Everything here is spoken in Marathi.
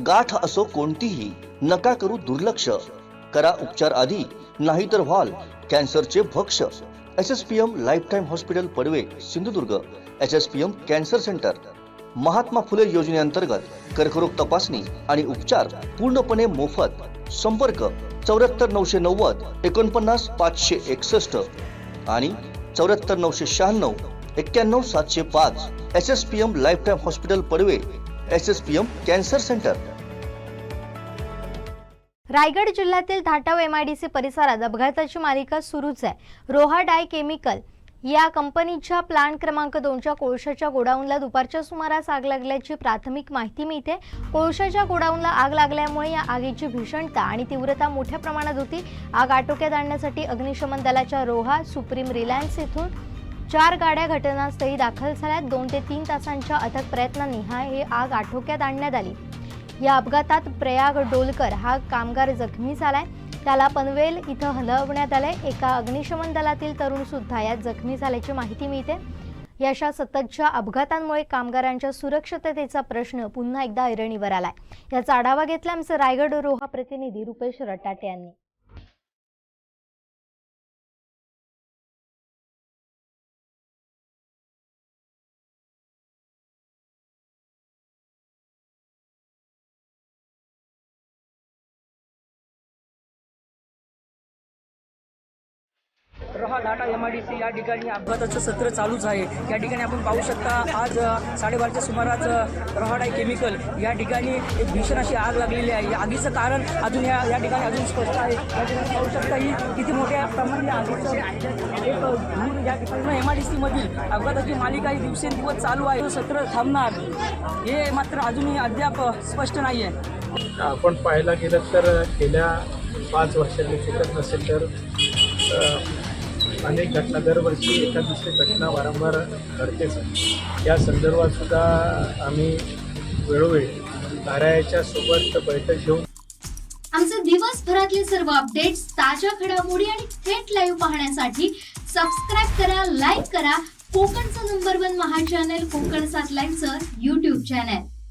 गाठ असो कोणतीही, नका करू दुर्लक्ष. करा उपचार आधी, नाहीतर व्हाल कॅन्सरचे भक्ष. SSPM lifetime hospital Padve Sindhudurg. SSPM cancer centre. Mahatma Phule योजनेअंतर्गत कर्करोग तपासणी आणि उपचार पूर्णपणे मोफत. संपर्क 74 990 49 561 आणि 74 996 91 705. SSPM lifetime hospital Padve. SSPM cancer centre. Raigad जिल्ह्यातील धाटाव MIDC परिसरात अपघाताची मालिका सुरूच आहे. रोहा डाय केमिकल या कंपनीच्या प्लांट क्रमांक 2च्या कोळशाच्या गोडाऊनला दुपारच्या सुमारास आग लागल्याची प्राथमिक माहिती मिळते. कोळशाच्या गोडाऊनला आग लागल्यामुळे या आगीची भीषणता आणि तीव्रता मोठ्या प्रमाणात होती. आग आटोक्यात आणण्यासाठी अग्निशमन दलाच्या रोहा, सुप्रीम, रिलायन्स येथून 4 गाड्या घटनास्थळी दाखल झाल्या. 2 ते 3 तासांच्या अथक प्रयत्नांनी ही आग आटोक्यात आणण्यात आली. या अपघातात प्रयाग डोलकर हा कामगार जखमी झालाय. त्याला पनवेल इथं हलवण्यात आले. एका अग्निशमन दलातील तरुण सुद्धा यात जखमी झाल्याची माहिती मिळते. याशा सततच्या अपघातांमुळे कामगारांच्या सुरक्षिततेचा प्रश्न पुन्हा एकदा ऐरणीवर आलाय. याचा आढावा घेतला आमचे रायगड रोहा प्रतिनिधी रुपेश रटाटे यांनी. रोहा डाटा MIDC या ठिकाणी अपघाताचं सत्र चालूच आहे. या ठिकाणी आपण पाहू शकता आज 12:30च्या सुमारास रोहा डाय केमिकल या ठिकाणी एक भीषण अशी आग लागलेली आहे. या आगीचं कारण अजून या ठिकाणी अजून स्पष्ट आहे. या ठिकाणी पाहू शकता ही किती मोठ्या प्रमाणात आगीचं एक धूर या ठिकाणी MIDC मधील अपघाताची मालिका ही दिवसेंदिवस चालू आहे. सत्र थांबणार हे मात्र अजूनही अद्याप स्पष्ट नाही आहे. आपण पाहायला गेलं तर गेल्या 5 वर्षांनी चुकत नसेल तर अनेक घटना दरवर्षी एका दुसरी घटना वारंवार घडतेच. या संदर्भात सुद्धा आम्ही वेळोवेळी कार्यालयाच्या सोबत बैठक घेऊन आमचे दिवसभरातले सर्व अपडेट्स, ताज्या घडामोडी आणि थेट लाईव्ह पाहण्यासाठी सबस्क्राईब करा, लाईक करा कोकणचं नंबर 1 महा चॅनल कोकण 7 लाईव्हचं YouTube चॅनल.